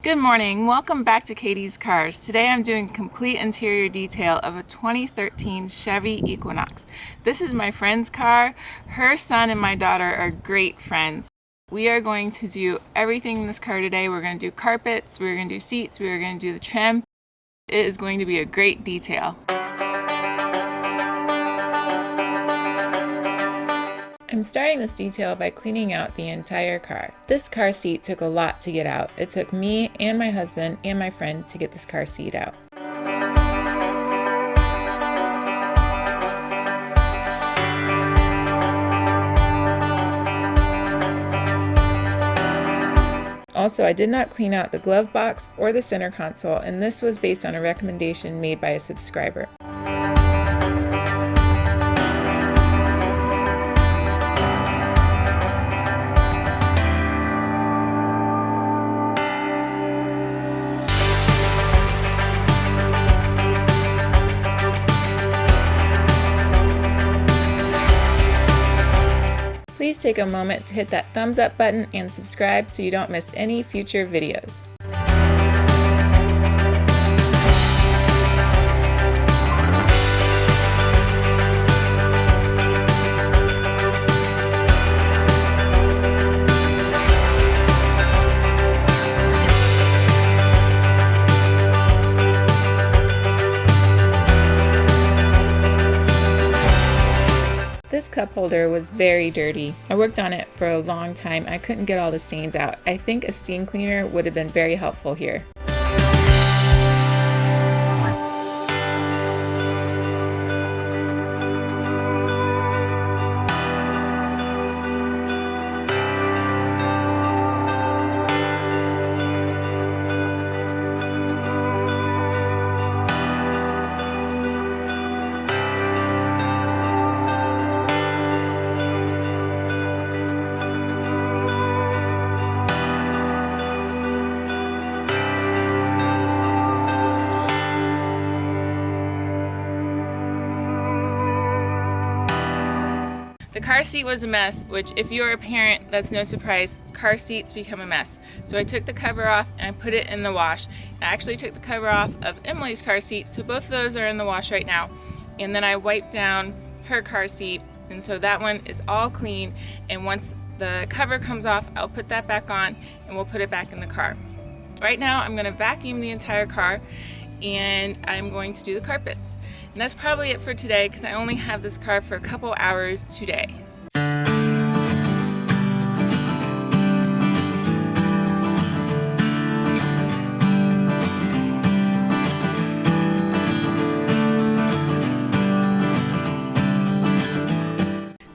Good morning, welcome back to Katie's Cars. Today I'm doing complete interior detail of a 2013 Chevy Equinox. This is my friend's car. Her son and my daughter are great friends. We are going to do everything in this car today. We're going to do carpets, we're going to do seats, we're going to do the trim. It is going to be a great detail. I'm starting this detail by cleaning out the entire car. This car seat took a lot to get out. It took me and my husband and my friend to get this car seat out. Also, I did not clean out the glove box or the center console, and this was based on a recommendation made by a subscriber. Please take a moment to hit that thumbs up button and subscribe so you don't miss any future videos. This cup holder was very dirty. I worked on it for a long time. I couldn't get all the stains out. I think a steam cleaner would have been very helpful here. The car seat was a mess, which if you're a parent, that's no surprise. Car seats become a mess. So I took the cover off and I put it in the wash. I actually took the cover off of Emily's car seat, so both of those are in the wash right now. And then I wiped down her car seat, and so that one is all clean. And once the cover comes off, I'll put that back on and we'll put it back in the car. Right now I'm gonna vacuum the entire car and I'm going to do the carpets. And that's probably it for today because I only have this car for a couple hours today.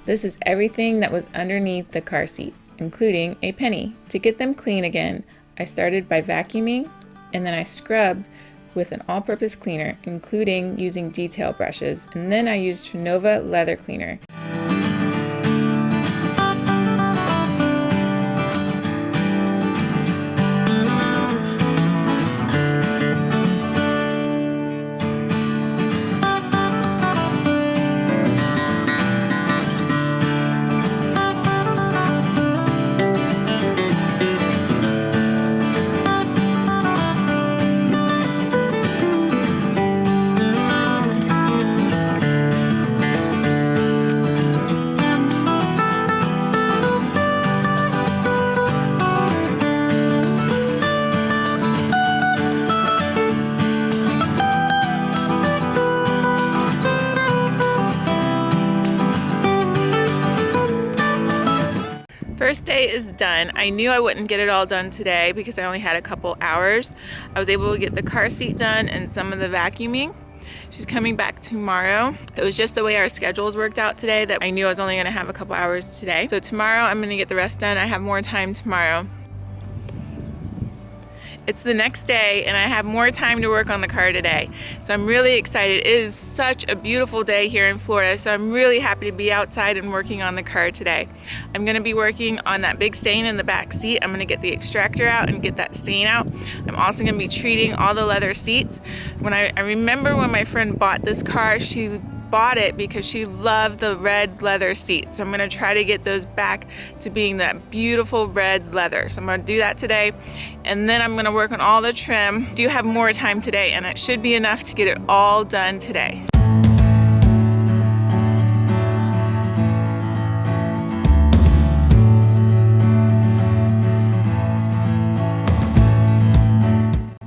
This is everything that was underneath the car seat, including a penny. To get them clean again, I started by vacuuming and then I scrubbed with an all-purpose cleaner, including using detail brushes, and then I used Trinova leather cleaner. First day is done. I knew I wouldn't get it all done today because I only had a couple hours. I was able to get the car seat done and some of the vacuuming. She's coming back tomorrow. It was just the way our schedules worked out today that I knew I was only gonna have a couple hours today. So tomorrow I'm gonna get the rest done. I have more time tomorrow. It's the next day and I have more time to work on the car today. So I'm really excited. It is such a beautiful day here in Florida, so I'm really happy to be outside and working on the car today. I'm gonna be working on that big stain in the back seat. I'm gonna get the extractor out and get that stain out. I'm also gonna be treating all the leather seats. I remember when my friend bought this car, she bought it because she loved the red leather seats. So I'm gonna try to get those back to being that beautiful red leather. So I'm gonna do that today. And then I'm gonna work on all the trim. I do have more time today, and it should be enough to get it all done today.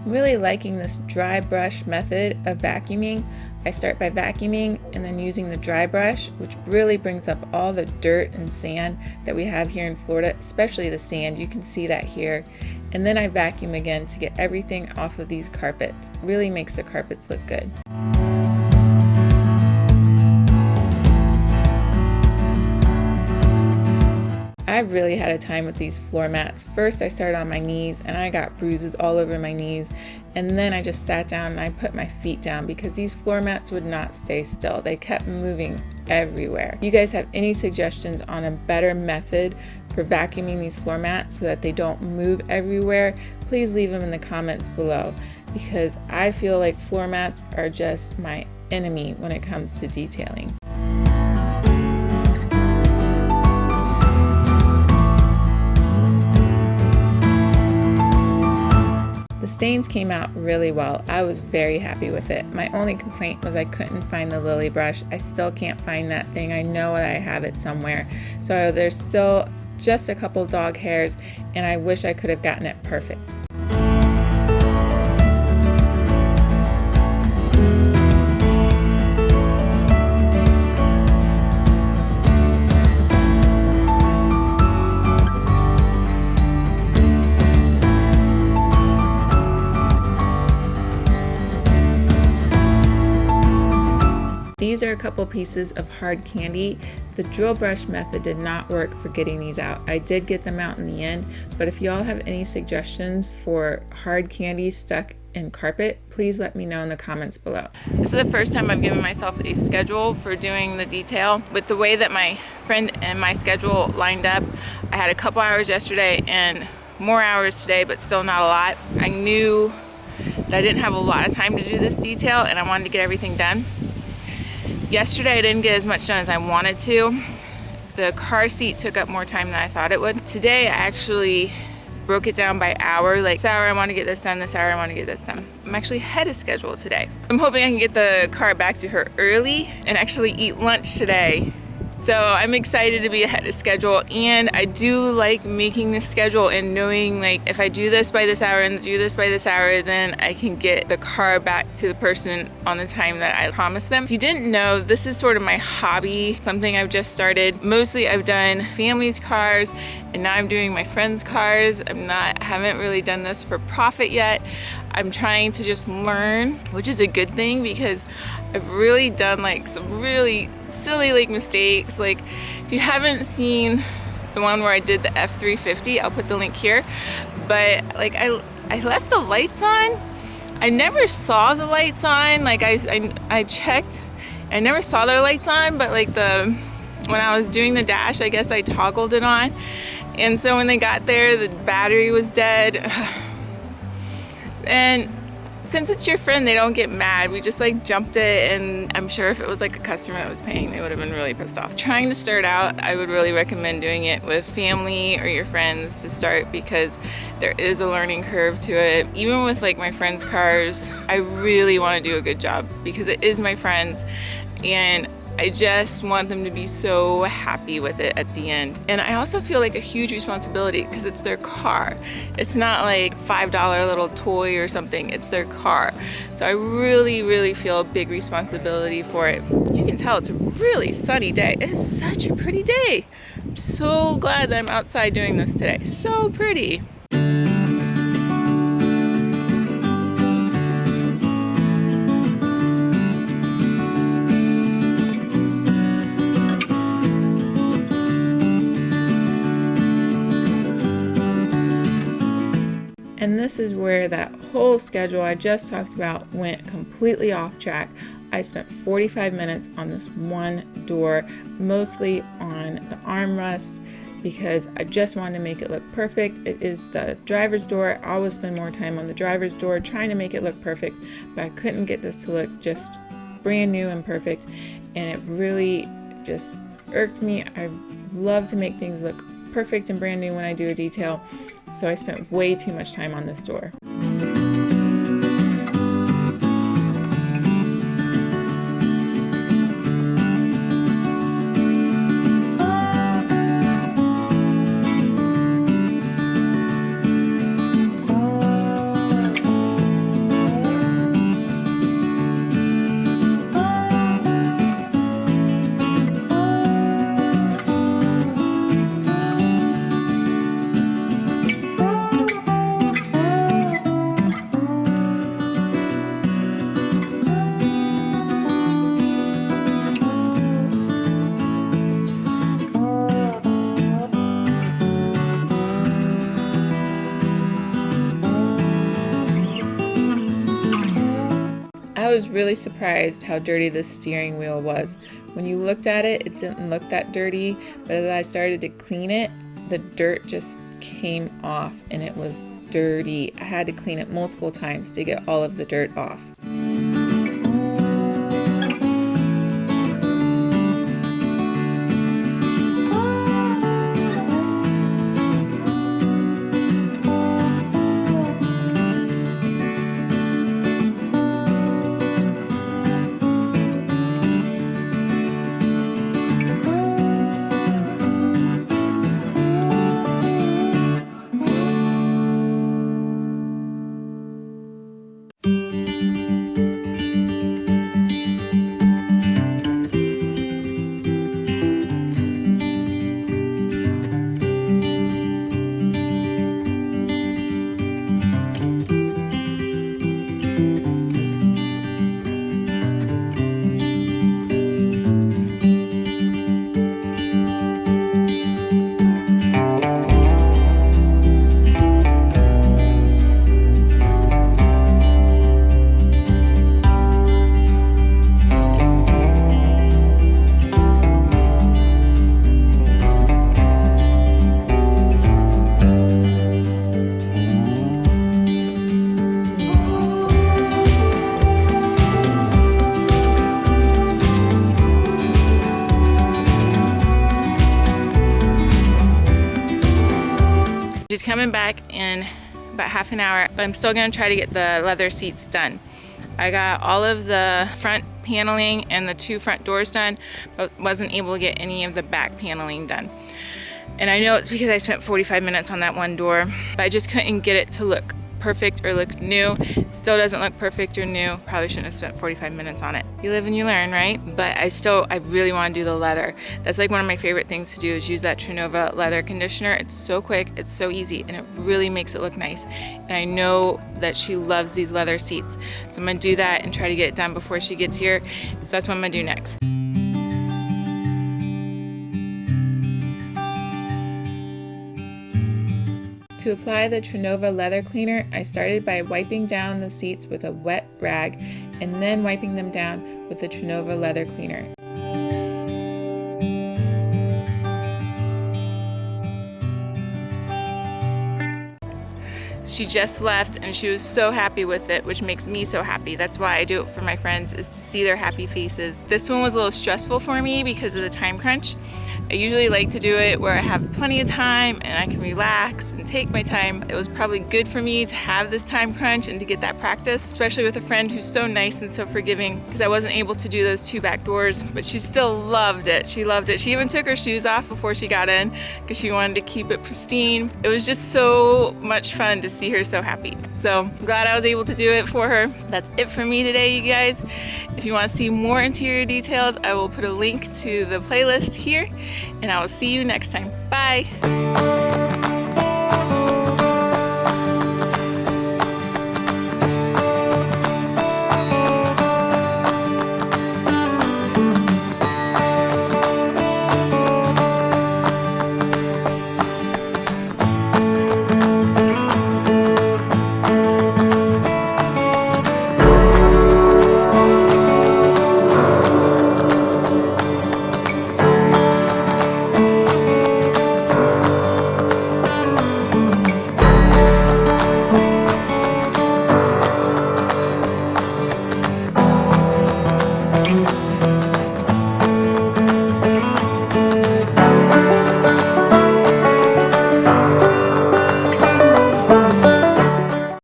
Really liking this dry brush method of vacuuming. I start by vacuuming and then using the dry brush, which really brings up all the dirt and sand that we have here in Florida, especially the sand. You can see that here. And then I vacuum again to get everything off of these carpets. Really makes the carpets look good. I really had a time with these floor mats. First I started on my knees and I got bruises all over my knees, and then I just sat down and I put my feet down because these floor mats would not stay still. They kept moving everywhere. If you guys have any suggestions on a better method for vacuuming these floor mats so that they don't move everywhere, please leave them in the comments below, because I feel like floor mats are just my enemy when it comes to detailing. The stains came out really well. I was very happy with it. My only complaint was I couldn't find the lily brush. I still can't find that thing. I know that I have it somewhere. So there's still just a couple dog hairs, and I wish I could have gotten it perfect. These are a couple pieces of hard candy. The drill brush method did not work for getting these out. I did get them out in the end, but if y'all have any suggestions for hard candy stuck in carpet, please let me know in the comments below. This is the first time I've given myself a schedule for doing the detail. With the way that my friend and my schedule lined up, I had a couple hours yesterday and more hours today, but still not a lot. I knew that I didn't have a lot of time to do this detail, and I wanted to get everything done. Yesterday I didn't get as much done as I wanted to. The car seat took up more time than I thought it would. Today I actually broke it down by hour, like this hour I want to get this done, this hour I want to get this done. I'm actually ahead of schedule today. I'm hoping I can get the car back to her early and actually eat lunch today. So I'm excited to be ahead of schedule, and I do like making this schedule and knowing, like, if I do this by this hour and do this by this hour, then I can get the car back to the person on the time that I promised them. If you didn't know, this is sort of my hobby, something I've just started. Mostly I've done family's cars, and now I'm doing my friends' cars. Haven't really done this for profit yet. I'm trying to just learn, which is a good thing because I've really done like some really silly like mistakes. Like, if you haven't seen the one where I did the F350, I'll put the link here, but like I left the lights on. I never saw the lights on. Like I checked, I never saw their lights on, but like when I was doing the dash, I guess I toggled it on, and so when they got there, the battery was dead. And since it's your friend, they don't get mad. We just like jumped it, and I'm sure if it was like a customer that was paying, they would have been really pissed off. Trying to start out, I would really recommend doing it with family or your friends to start, because there is a learning curve to it. Even with like my friends' cars, I really want to do a good job because it is my friends, and I just want them to be so happy with it at the end. And I also feel like a huge responsibility because it's their car. It's not like $5 little toy or something, it's their car. So I really, really feel a big responsibility for it. You can tell it's a really sunny day. It is such a pretty day. I'm so glad that I'm outside doing this today. So pretty. And this is where that whole schedule I just talked about went completely off track. I spent 45 minutes on this one door, mostly on the armrest, because I just wanted to make it look perfect. It is the driver's door. I always spend more time on the driver's door trying to make it look perfect, but I couldn't get this to look just brand new and perfect, and it really just irked me. I love to make things look perfect and brand new when I do a detail, so I spent way too much time on this door. I was really surprised how dirty the steering wheel was. When you looked at it, it didn't look that dirty, but as I started to clean it, the dirt just came off and it was dirty. I had to clean it multiple times to get all of the dirt off. She's coming back in about half an hour, but I'm still gonna try to get the leather seats done. I got all of the front paneling and the 2 front doors done, but wasn't able to get any of the back paneling done. And I know it's because I spent 45 minutes on that one door, but I just couldn't get it to look perfect or look new. It still doesn't look perfect or new. Probably shouldn't have spent 45 minutes on it. You live and you learn, right? But I really want to do the leather. That's like one of my favorite things to do, is use that Trinova leather conditioner. It's so quick, it's so easy, and it really makes it look nice. And I know that she loves these leather seats. So I'm gonna do that and try to get it done before she gets here. So that's what I'm gonna do next. To apply the Trinova leather cleaner, I started by wiping down the seats with a wet rag and then wiping them down with the Trinova leather cleaner. She just left and she was so happy with it, which makes me so happy. That's why I do it for my friends, is to see their happy faces. This one was a little stressful for me because of the time crunch. I usually like to do it where I have plenty of time and I can relax and take my time. It was probably good for me to have this time crunch and to get that practice, especially with a friend who's so nice and so forgiving, because I wasn't able to do those 2 back doors, but she still loved it. She loved it. She even took her shoes off before she got in because she wanted to keep it pristine. It was just so much fun to see her so happy. So I'm glad I was able to do it for her. That's it for me today, you guys. If you want to see more interior details, I will put a link to the playlist here, and I will see you next time. Bye.